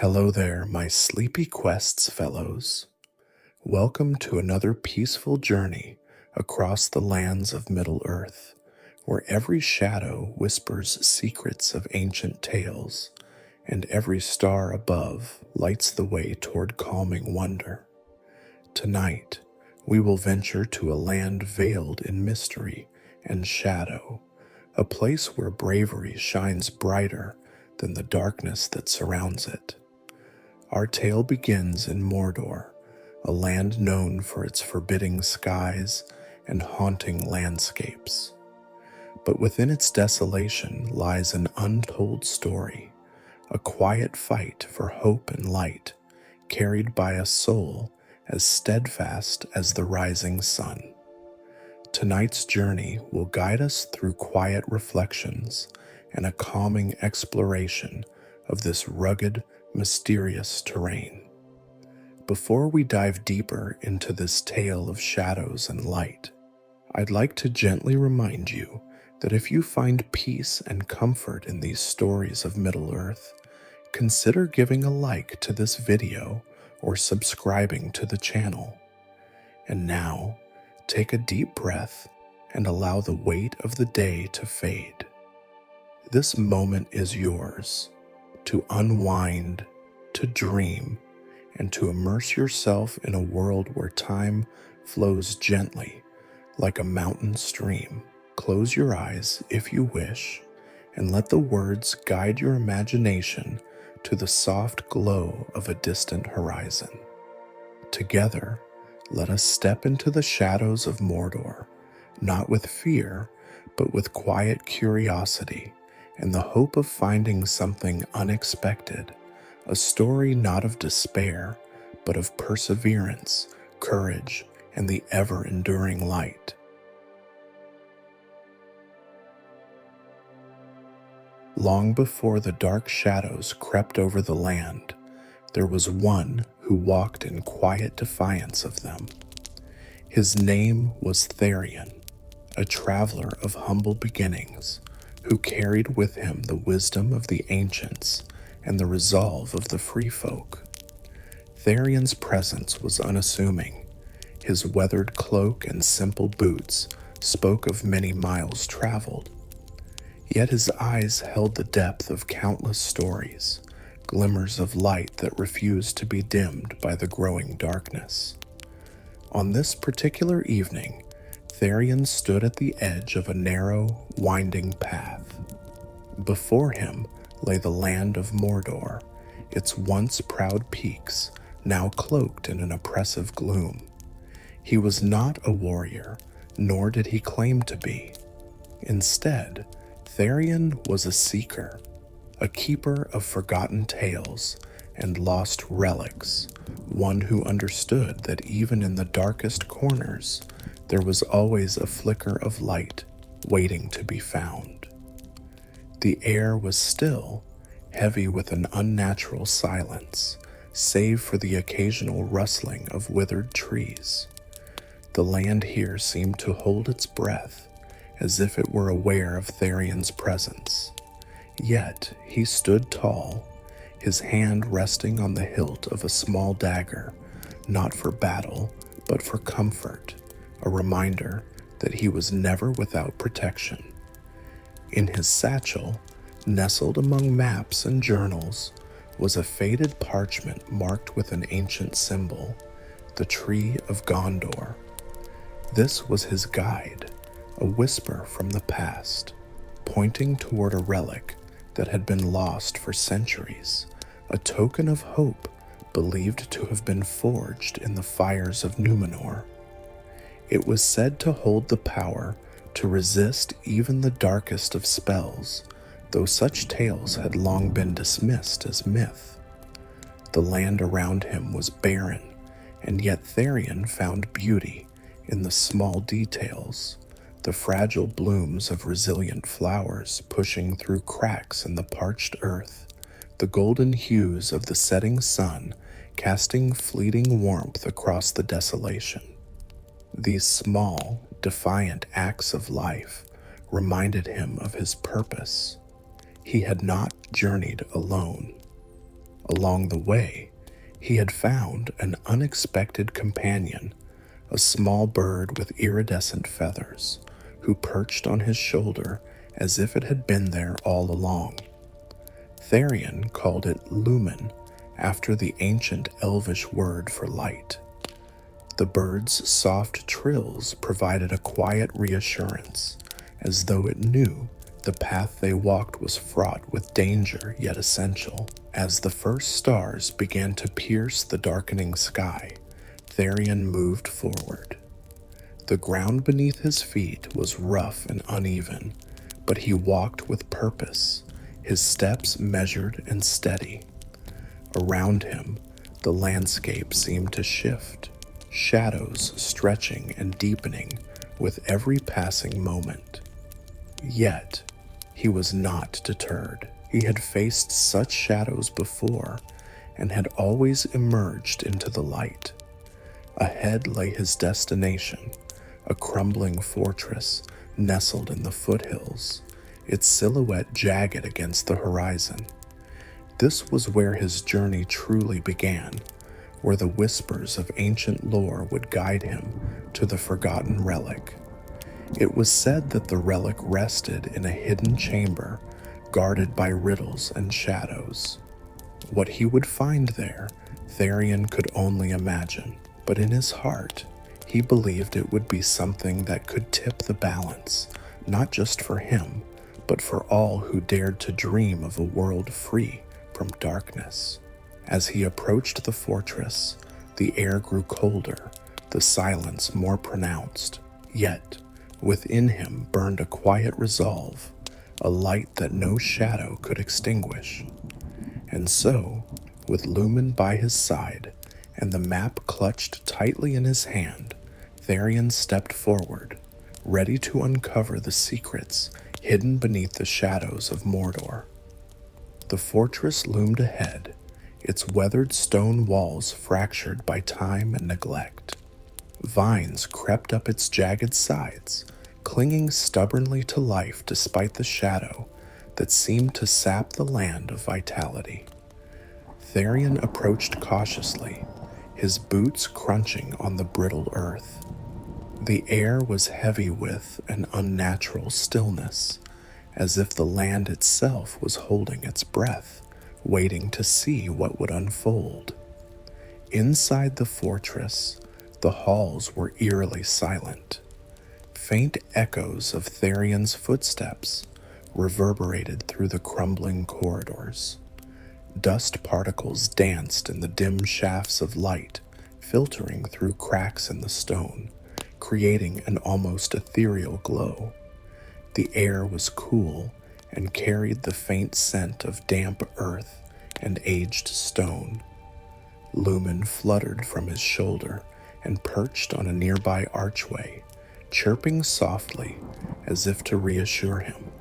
Hello there, my sleepy quests fellows. Welcome to another peaceful journey across the lands of Middle-earth, where every shadow whispers secrets of ancient tales, and every star above lights the way toward calming wonder. Tonight, we will venture to a land veiled in mystery and shadow, a place where bravery shines brighter than the darkness that surrounds it. Our tale begins in Mordor, a land known for its forbidding skies and haunting landscapes. But within its desolation lies an untold story, a quiet fight for hope and light, carried by a soul as steadfast as the rising sun. Tonight's journey will guide us through quiet reflections and a calming exploration of this rugged, mysterious terrain. Before we dive deeper into this tale of shadows and light, I'd like to gently remind you that if you find peace and comfort in these stories of Middle-earth, consider giving a like to this video or subscribing to the channel. And now, take a deep breath and allow the weight of the day to fade. This moment is yours to unwind, to dream, and to immerse yourself in a world where time flows gently like a mountain stream. Close your eyes if you wish, and let the words guide your imagination to the soft glow of a distant horizon. Together, let us step into the shadows of Mordor, not with fear, but with quiet curiosity and the hope of finding something unexpected, a story not of despair, but of perseverance, courage, and the ever-enduring light. Long before the dark shadows crept over the land, there was one who walked in quiet defiance of them. His name was Tharion, a traveler of humble beginnings, who carried with him the wisdom of the ancients and the resolve of the free folk. Tharion's presence was unassuming. His weathered cloak and simple boots spoke of many miles traveled. Yet his eyes held the depth of countless stories, glimmers of light that refused to be dimmed by the growing darkness. On this particular evening, Tharion stood at the edge of a narrow, winding path. Before him lay the land of Mordor, its once proud peaks now cloaked in an oppressive gloom. He was not a warrior, nor did he claim to be. Instead, Tharion was a seeker, a keeper of forgotten tales and lost relics, one who understood that even in the darkest corners, there was always a flicker of light waiting to be found. The air was still, heavy with an unnatural silence, save for the occasional rustling of withered trees. The land here seemed to hold its breath, as if it were aware of Tharion's presence. Yet he stood tall, his hand resting on the hilt of a small dagger, not for battle, but for comfort, a reminder that he was never without protection. In his satchel, nestled among maps and journals, was a faded parchment marked with an ancient symbol, the Tree of Gondor. This was his guide, a whisper from the past, pointing toward a relic that had been lost for centuries, a token of hope believed to have been forged in the fires of Numenor. It was said to hold the power to resist even the darkest of spells, though such tales had long been dismissed as myth. The land around him was barren, and yet Tharion found beauty in the small details, the fragile blooms of resilient flowers pushing through cracks in the parched earth, the golden hues of the setting sun casting fleeting warmth across the desolation. These small, defiant acts of life reminded him of his purpose. He had not journeyed alone. Along the way, he had found an unexpected companion, a small bird with iridescent feathers, who perched on his shoulder as if it had been there all along. Tharion called it lumen, after the ancient elvish word for light. The bird's soft trills provided a quiet reassurance, as though it knew the path they walked was fraught with danger yet essential. As the first stars began to pierce the darkening sky, Tharion moved forward. The ground beneath his feet was rough and uneven, but he walked with purpose, his steps measured and steady. Around him, the landscape seemed to shift, shadows stretching and deepening with every passing moment. Yet, he was not deterred. He had faced such shadows before and had always emerged into the light. Ahead lay his destination, a crumbling fortress nestled in the foothills, its silhouette jagged against the horizon. This was where his journey truly began, where the whispers of ancient lore would guide him to the forgotten relic. It was said that the relic rested in a hidden chamber, guarded by riddles and shadows. What he would find there, Tharion could only imagine, but in his heart, he believed it would be something that could tip the balance, not just for him, but for all who dared to dream of a world free from darkness. As he approached the fortress, the air grew colder, the silence more pronounced. Yet, within him burned a quiet resolve, a light that no shadow could extinguish. And so, with Lumen by his side and the map clutched tightly in his hand, Tharion stepped forward, ready to uncover the secrets hidden beneath the shadows of Mordor. The fortress loomed ahead, its weathered stone walls fractured by time and neglect. Vines crept up its jagged sides, clinging stubbornly to life despite the shadow that seemed to sap the land of vitality. Tharion approached cautiously, his boots crunching on the brittle earth. The air was heavy with an unnatural stillness, as if the land itself was holding its breath, waiting to see what would unfold. Inside the fortress, the halls were eerily silent. Faint echoes of Tharion's footsteps reverberated through the crumbling corridors. Dust particles danced in the dim shafts of light, filtering through cracks in the stone, creating an almost ethereal glow. The air was cool and carried the faint scent of damp earth and aged stone. Lumen fluttered from his shoulder and perched on a nearby archway, chirping softly as if to reassure him.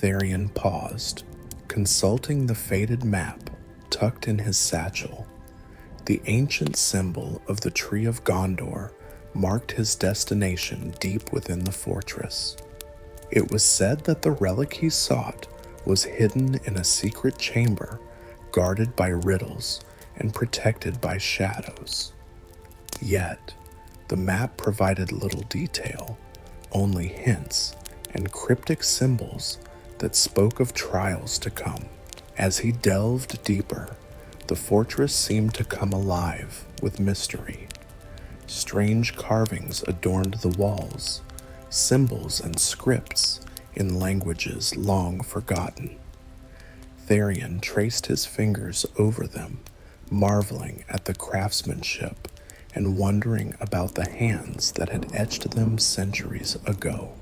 Tharion paused, consulting the faded map tucked in his satchel. The ancient symbol of the Tree of Gondor marked his destination deep within the fortress. It was said that the relic he sought was hidden in a secret chamber, guarded by riddles and protected by shadows. Yet, the map provided little detail, only hints and cryptic symbols that spoke of trials to come. As he delved deeper, the fortress seemed to come alive with mystery. Strange carvings adorned the walls, symbols and scripts in languages long forgotten. Tharion traced his fingers over them, marveling at the craftsmanship and wondering about the hands that had etched them centuries ago.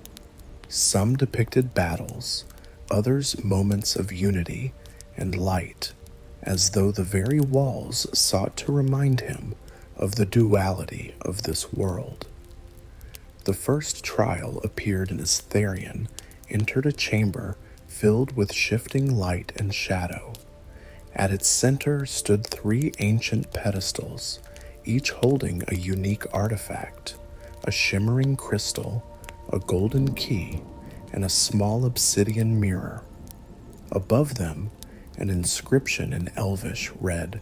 Some depicted battles, others moments of unity and light, as though the very walls sought to remind him of the duality of this world. The first trial appeared as Tharion entered a chamber filled with shifting light and shadow. At its center stood 3 ancient pedestals, each holding a unique artifact, a shimmering crystal, a golden key, and a small obsidian mirror. Above them, An inscription in Elvish read,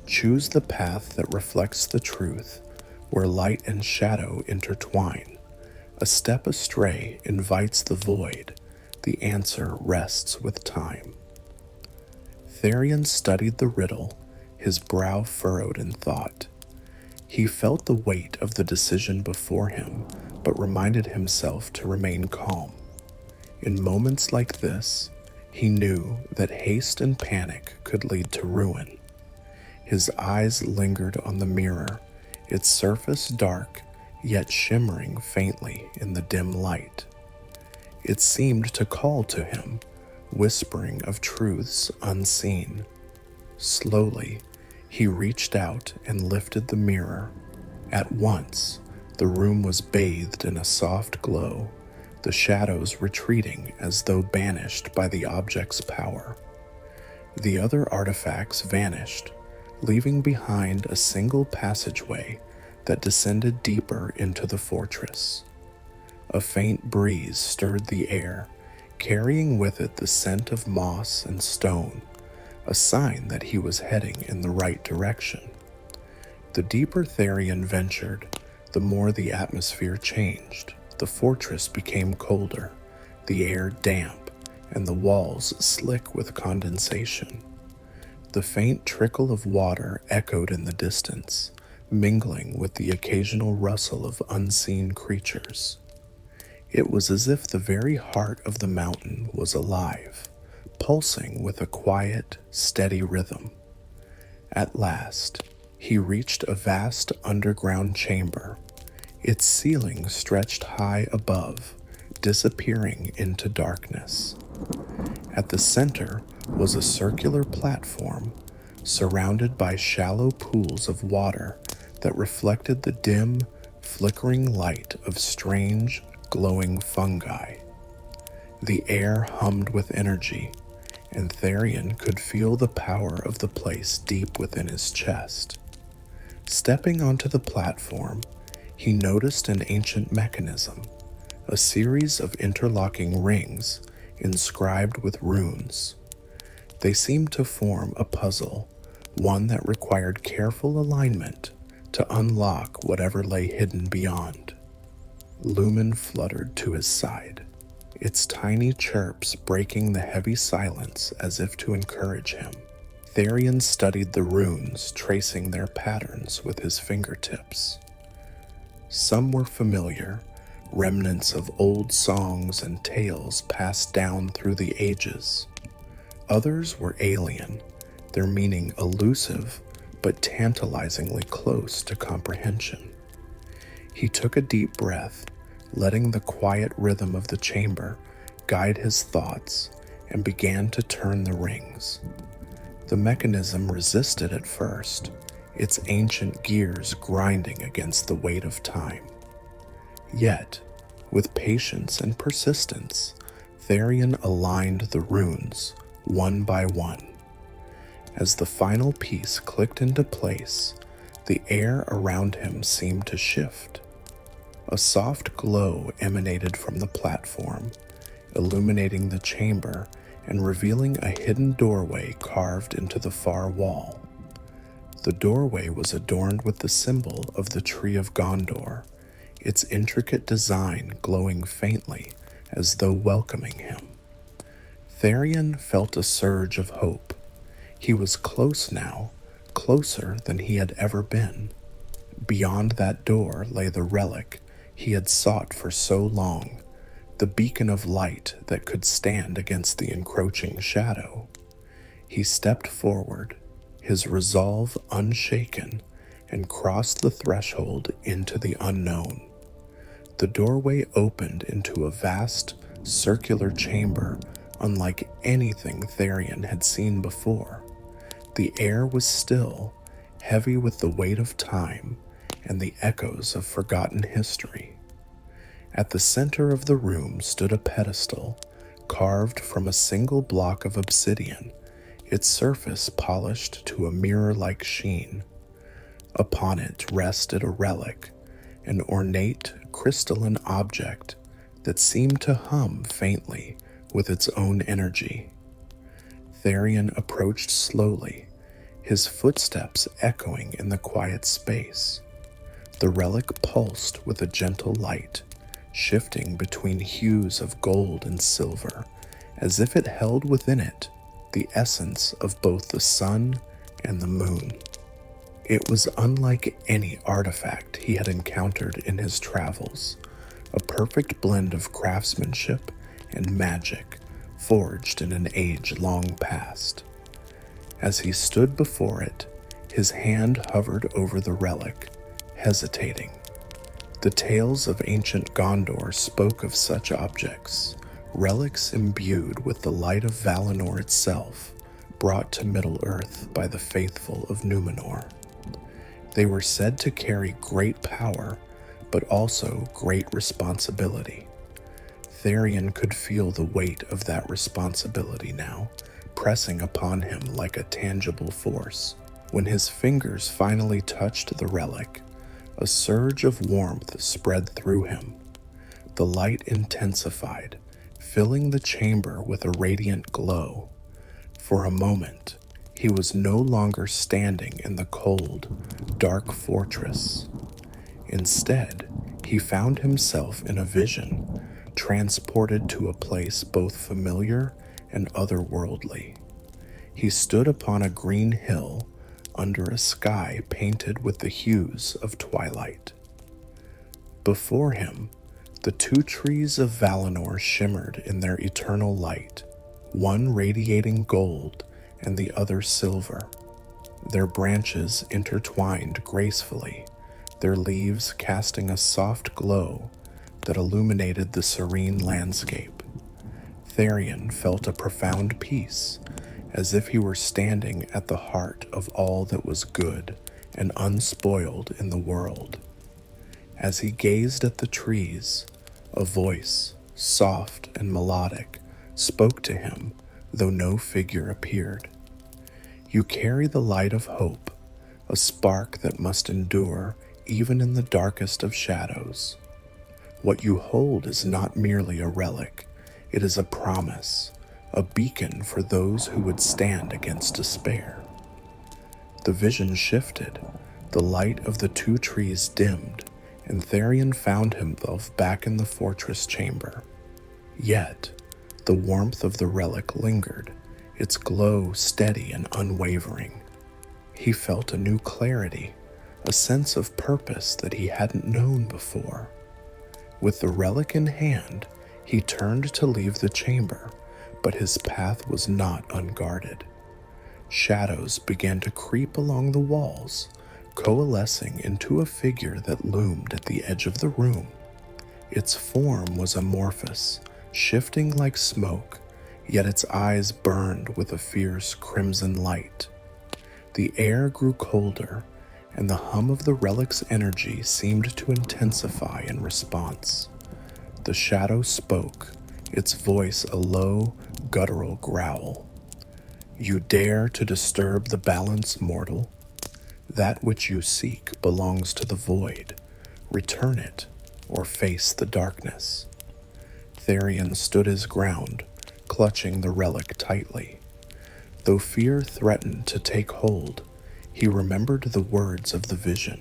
"Choose the path that reflects the truth, where light and shadow intertwine. A step astray invites the void, the answer rests with time." Tharion studied the riddle, his brow furrowed in thought. He felt the weight of the decision before him, but reminded himself to remain calm. In moments like this, he knew that haste and panic could lead to ruin. His eyes lingered on the mirror, its surface dark, yet shimmering faintly in the dim light. It seemed to call to him, whispering of truths unseen. Slowly, he reached out and lifted the mirror. At once, the room was bathed in a soft glow, the shadows retreating as though banished by the object's power. The other artifacts vanished, leaving behind a single passageway that descended deeper into the fortress. A faint breeze stirred the air, carrying with it the scent of moss and stone, a sign that he was heading in the right direction. The deeper Tharion ventured, the more the atmosphere changed. The fortress became colder, the air damp, and the walls slick with condensation. The faint trickle of water echoed in the distance, mingling with the occasional rustle of unseen creatures. It was as if the very heart of the mountain was alive, pulsing with a quiet, steady rhythm. At last, he reached a vast underground chamber. Its ceiling stretched high above, disappearing into darkness. At the center was a circular platform, surrounded by shallow pools of water that reflected the dim, flickering light of strange, glowing fungi. The air hummed with energy, and Tharion could feel the power of the place deep within his chest. Stepping onto the platform, he noticed an ancient mechanism, a series of interlocking rings inscribed with runes. They seemed to form a puzzle, one that required careful alignment to unlock whatever lay hidden beyond. Lumen fluttered to his side, its tiny chirps breaking the heavy silence as if to encourage him. Tharion studied the runes, tracing their patterns with his fingertips. Some were familiar, remnants of old songs and tales passed down through the ages. Others were alien, their meaning elusive but tantalizingly close to comprehension. He took a deep breath, letting the quiet rhythm of the chamber guide his thoughts, and began to turn the rings. The mechanism resisted at first, its ancient gears grinding against the weight of time. Yet, with patience and persistence, Tharion aligned the runes, one by one. As the final piece clicked into place, the air around him seemed to shift. A soft glow emanated from the platform, illuminating the chamber and revealing a hidden doorway carved into the far wall. The doorway was adorned with the symbol of the Tree of Gondor, its intricate design glowing faintly as though welcoming him. Tharion felt a surge of hope. He was close now, closer than he had ever been. Beyond that door lay the relic he had sought for so long, the beacon of light that could stand against the encroaching shadow. He stepped forward, his resolve unshaken, and crossed the threshold into the unknown. The doorway opened into a vast, circular chamber unlike anything Tharion had seen before. The air was still, heavy with the weight of time and the echoes of forgotten history. At the center of the room stood a pedestal, carved from a single block of obsidian, its surface polished to a mirror-like sheen. Upon it rested a relic, an ornate, crystalline object that seemed to hum faintly with its own energy. Tharion approached slowly, his footsteps echoing in the quiet space. The relic pulsed with a gentle light, shifting between hues of gold and silver, as if it held within it the essence of both the sun and the moon. It was unlike any artifact he had encountered in his travels, a perfect blend of craftsmanship and magic forged in an age long past. As he stood before it, his hand hovered over the relic, hesitating. The tales of ancient Gondor spoke of such objects, relics imbued with the light of Valinor itself, brought to Middle-earth by the faithful of Numenor. They were said to carry great power, but also great responsibility. Tharion could feel the weight of that responsibility now, pressing upon him like a tangible force. When his fingers finally touched the relic, a surge of warmth spread through him. The light intensified, filling the chamber with a radiant glow. For a moment, he was no longer standing in the cold, dark fortress. Instead, he found himself in a vision, transported to a place both familiar and otherworldly. He stood upon a green hill under a sky painted with the hues of twilight. Before him, the two trees of Valinor shimmered in their eternal light, one radiating gold and the other silver. Their branches intertwined gracefully, their leaves casting a soft glow that illuminated the serene landscape. Tharion felt a profound peace, as if he were standing at the heart of all that was good and unspoiled in the world. As he gazed at the trees, a voice, soft and melodic, spoke to him, though no figure appeared. You carry the light of hope, a spark that must endure even in the darkest of shadows. What you hold is not merely a relic, it is a promise, a beacon for those who would stand against despair. The vision shifted, the light of the two trees dimmed, and Tharion found himself back in the fortress chamber. Yet, the warmth of the relic lingered, its glow steady and unwavering. He felt a new clarity, a sense of purpose that he hadn't known before. With the relic in hand, he turned to leave the chamber, but his path was not unguarded. Shadows began to creep along the walls, coalescing into a figure that loomed at the edge of the room. Its form was amorphous, shifting like smoke, yet its eyes burned with a fierce crimson light. The air grew colder, and the hum of the relic's energy seemed to intensify in response. The shadow spoke, its voice a low, guttural growl. You dare to disturb the balance, mortal? That which you seek belongs to the void. Return it, or face the darkness. Tharion stood his ground, clutching the relic tightly. Though fear threatened to take hold, he remembered the words of the vision,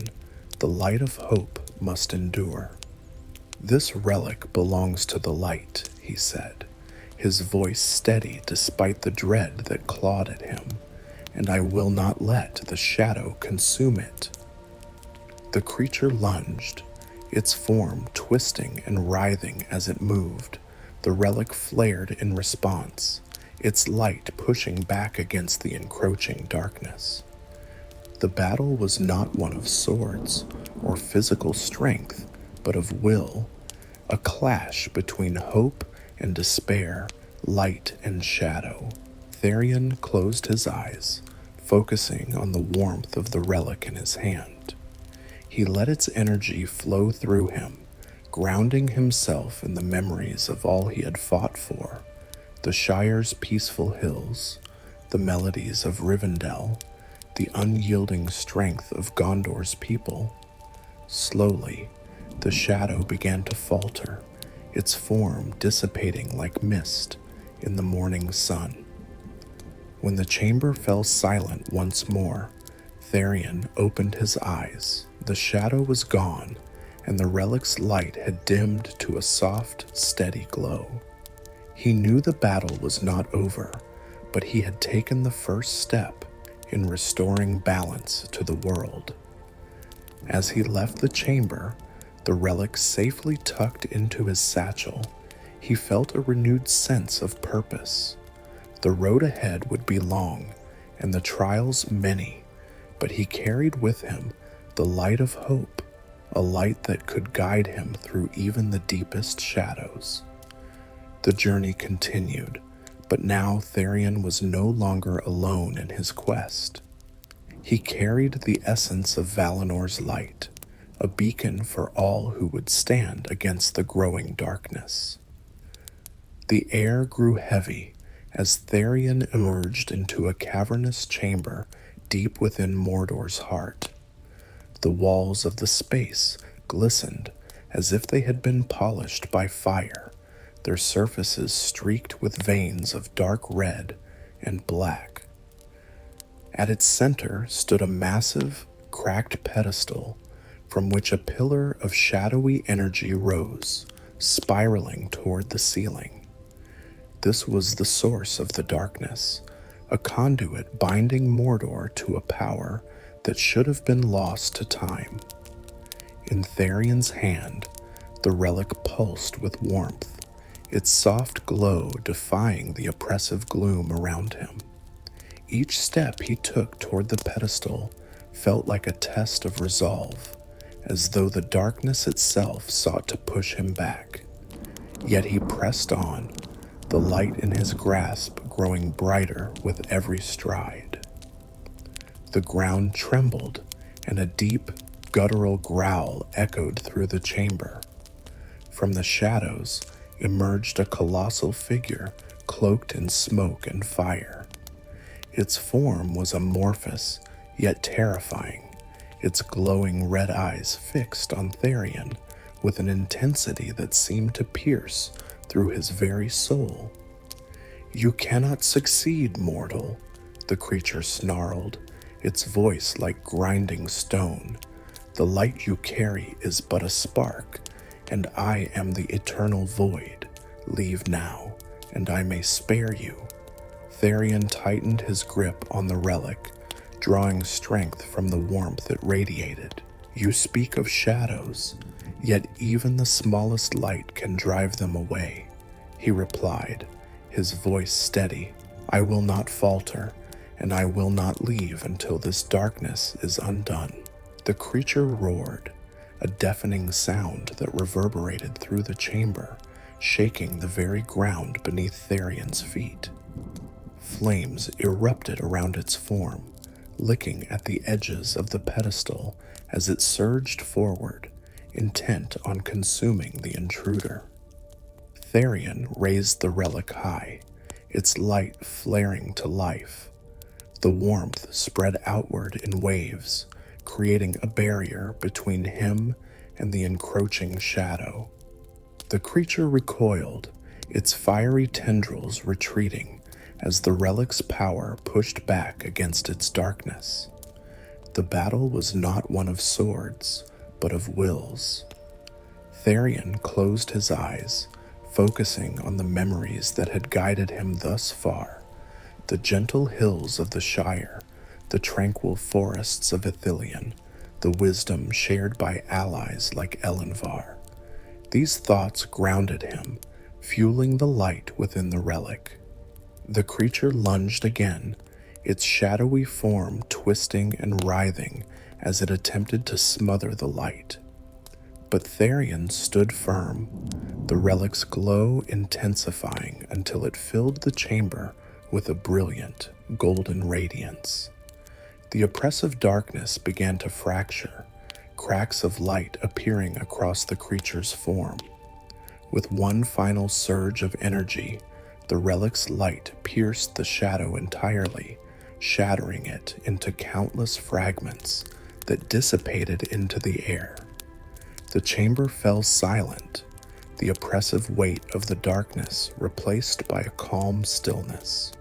the light of hope must endure. This relic belongs to the light, he said, his voice steady despite the dread that clawed at him, and I will not let the shadow consume it. The creature lunged, its form twisting and writhing as it moved. The relic flared in response, its light pushing back against the encroaching darkness. The battle was not one of swords or physical strength, but of will, a clash between hope and despair, light and shadow. Tharion closed his eyes, focusing on the warmth of the relic in his hand. He let its energy flow through him, grounding himself in the memories of all he had fought for, the Shire's peaceful hills, the melodies of Rivendell, the unyielding strength of Gondor's people. Slowly, the shadow began to falter, its form dissipating like mist in the morning sun. When the chamber fell silent once more, Tharion opened his eyes. The shadow was gone, and the relic's light had dimmed to a soft, steady glow. He knew the battle was not over, but he had taken the first step in restoring balance to the world. As he left the chamber, the relic safely tucked into his satchel, he felt a renewed sense of purpose. The road ahead would be long, and the trials many, but he carried with him the light of hope, a light that could guide him through even the deepest shadows. The journey continued, but now Tharion was no longer alone in his quest. He carried the essence of Valinor's light, a beacon for all who would stand against the growing darkness. The air grew heavy as Tharion emerged into a cavernous chamber deep within Mordor's heart. The walls of the space glistened as if they had been polished by fire, their surfaces streaked with veins of dark red and black. At its center stood a massive, cracked pedestal from which a pillar of shadowy energy rose, spiraling toward the ceiling. This was the source of the darkness, a conduit binding Mordor to a power that should have been lost to time. In Tharion's hand, the relic pulsed with warmth, its soft glow defying the oppressive gloom around him. Each step he took toward the pedestal felt like a test of resolve, as though the darkness itself sought to push him back. Yet he pressed on, the light in his grasp growing brighter with every stride. The ground trembled, and a deep, guttural growl echoed through the chamber. From the shadows emerged a colossal figure cloaked in smoke and fire. Its form was amorphous, yet terrifying, its glowing red eyes fixed on Tharion with an intensity that seemed to pierce through his very soul. "You cannot succeed, mortal," the creature snarled, its voice like grinding stone. "The light you carry is but a spark, and I am the eternal void. Leave now, and I may spare you." Tharion tightened his grip on the relic, drawing strength from the warmth it radiated. "You speak of shadows, yet even the smallest light can drive them away," he replied, his voice steady. "I will not falter, and I will not leave until this darkness is undone." The creature roared, a deafening sound that reverberated through the chamber, shaking the very ground beneath Tharion's feet. Flames erupted around its form, licking at the edges of the pedestal as it surged forward, intent on consuming the intruder. Tharion raised the relic high, its light flaring to life. The warmth spread outward in waves, creating a barrier between him and the encroaching shadow. The creature recoiled, its fiery tendrils retreating as the relic's power pushed back against its darkness. The battle was not one of swords, but of wills. Tharion closed his eyes, focusing on the memories that had guided him thus far: the gentle hills of the Shire, the tranquil forests of Ithilien, the wisdom shared by allies like Elenvar. These thoughts grounded him, fueling the light within the relic. The creature lunged again, its shadowy form twisting and writhing as it attempted to smother the light. But Tharion stood firm, the relic's glow intensifying until it filled the chamber with a brilliant, golden radiance. The oppressive darkness began to fracture, cracks of light appearing across the creature's form. With one final surge of energy, the relic's light pierced the shadow entirely, shattering it into countless fragments that dissipated into the air. The chamber fell silent, the oppressive weight of the darkness replaced by a calm stillness.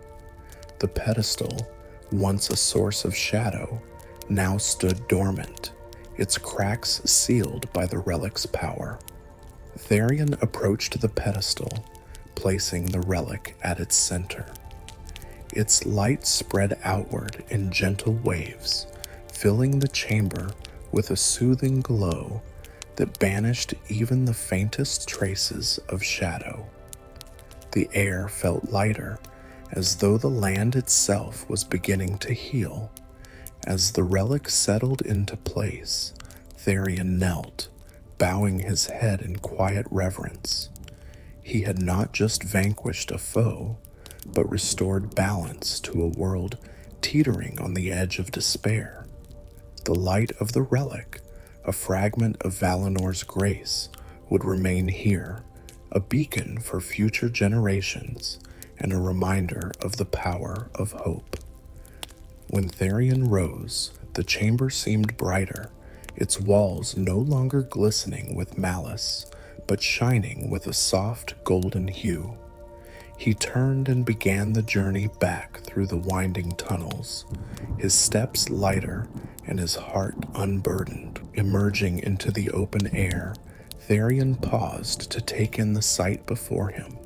The pedestal, once a source of shadow, now stood dormant, its cracks sealed by the relic's power. Tharion approached the pedestal, placing the relic at its center. Its light spread outward in gentle waves, filling the chamber with a soothing glow that banished even the faintest traces of shadow. The air felt lighter, as though the land itself was beginning to heal. As the relic settled into place, Tharion knelt, bowing his head in quiet reverence. He had not just vanquished a foe, but restored balance to a world teetering on the edge of despair. The light of the relic, a fragment of Valinor's grace, would remain here, a beacon for future generations and a reminder of the power of hope. When Tharion rose, the chamber seemed brighter, its walls no longer glistening with malice, but shining with a soft golden hue. He turned and began the journey back through the winding tunnels, his steps lighter and his heart unburdened. Emerging into the open air, Tharion paused to take in the sight before him.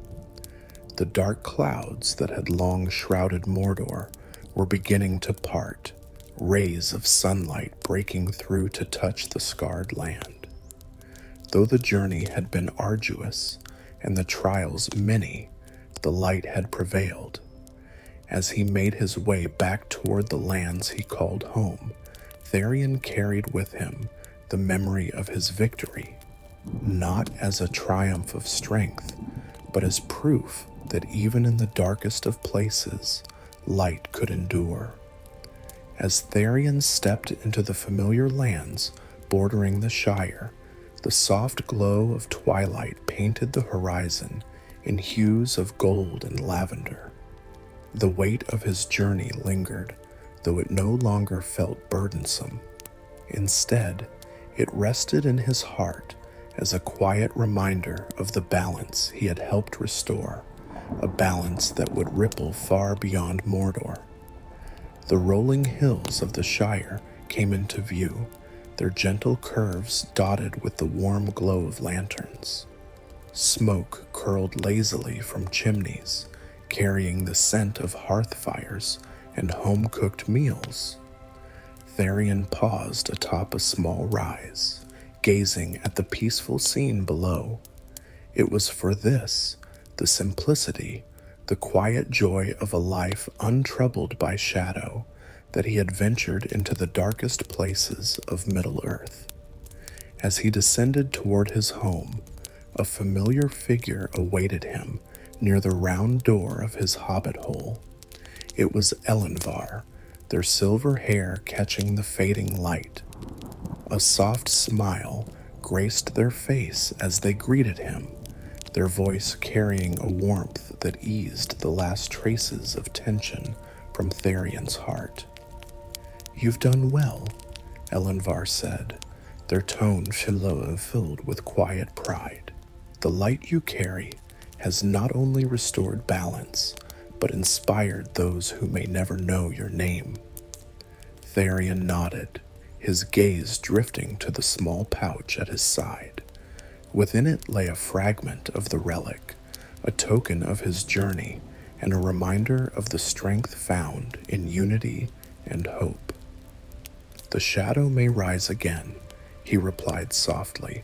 The dark clouds that had long shrouded Mordor were beginning to part, rays of sunlight breaking through to touch the scarred land. Though the journey had been arduous and the trials many, the light had prevailed. As he made his way back toward the lands he called home, Tharion carried with him the memory of his victory, not as a triumph of strength, but as proof that even in the darkest of places, light could endure. As Tharion stepped into the familiar lands bordering the Shire, the soft glow of twilight painted the horizon in hues of gold and lavender. The weight of his journey lingered, though it no longer felt burdensome. Instead, it rested in his heart as a quiet reminder of the balance he had helped restore, a balance that would ripple far beyond Mordor. The rolling hills of the Shire came into view, their gentle curves dotted with the warm glow of lanterns. Smoke curled lazily from chimneys, carrying the scent of hearth fires and home-cooked meals. Tharion paused atop a small rise, gazing at the peaceful scene below. It was for this, the simplicity, the quiet joy of a life untroubled by shadow, that he had ventured into the darkest places of Middle-earth. As he descended toward his home, a familiar figure awaited him near the round door of his hobbit hole. It was Elenvar, their silver hair catching the fading light. A soft smile graced their face as they greeted him, their voice carrying a warmth that eased the last traces of tension from Tharion's heart. "You've done well," Elenvar said, their tone filled with quiet pride. "The light you carry has not only restored balance, but inspired those who may never know your name." Tharion nodded, his gaze drifting to the small pouch at his side. Within it lay a fragment of the relic, a token of his journey and a reminder of the strength found in unity and hope. "The shadow may rise again," he replied softly,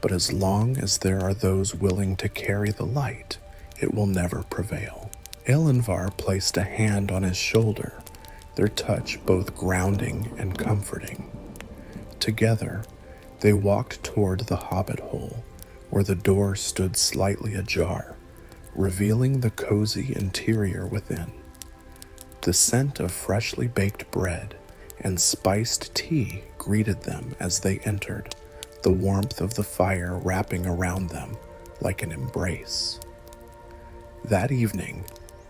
"but as long as there are those willing to carry the light, it will never prevail." Elenvar placed a hand on his shoulder, their touch both grounding and comforting. Together, they walked toward the hobbit hole, where the door stood slightly ajar, revealing the cozy interior within. The scent of freshly baked bread and spiced tea greeted them as they entered, the warmth of the fire wrapping around them like an embrace. That evening,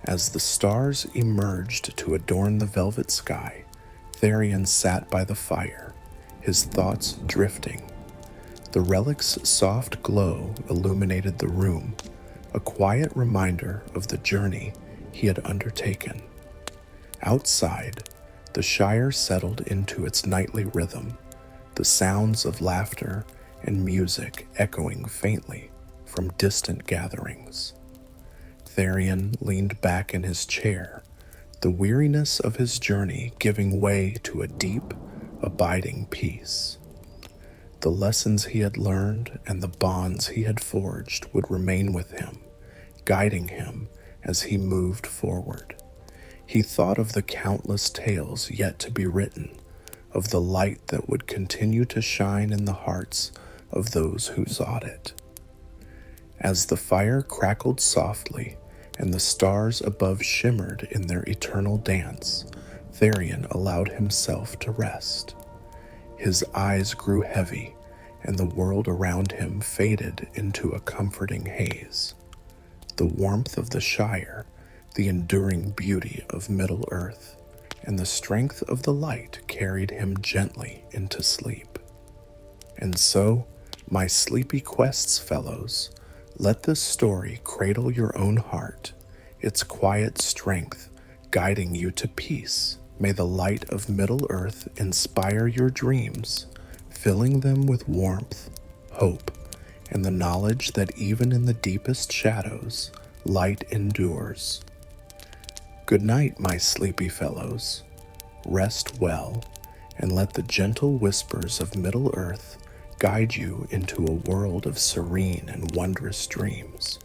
as the stars emerged to adorn the velvet sky, Tharion sat by the fire, his thoughts drifting. The relic's soft glow illuminated the room, a quiet reminder of the journey he had undertaken. Outside, the Shire settled into its nightly rhythm, the sounds of laughter and music echoing faintly from distant gatherings. Tharion leaned back in his chair, the weariness of his journey giving way to a deep, abiding peace. The lessons he had learned and the bonds he had forged would remain with him, guiding him as he moved forward. He thought of the countless tales yet to be written, of the light that would continue to shine in the hearts of those who sought it. As the fire crackled softly and the stars above shimmered in their eternal dance, Tharion allowed himself to rest. His eyes grew heavy, and the world around him faded into a comforting haze. The warmth of the Shire, the enduring beauty of Middle-earth, and the strength of the light carried him gently into sleep. And so, my sleepy quests fellows, let this story cradle your own heart, its quiet strength guiding you to peace. May the light of Middle-earth inspire your dreams, filling them with warmth, hope, and the knowledge that even in the deepest shadows, light endures. Good night, my sleepy fellows. Rest well, and let the gentle whispers of Middle-earth guide you into a world of serene and wondrous dreams.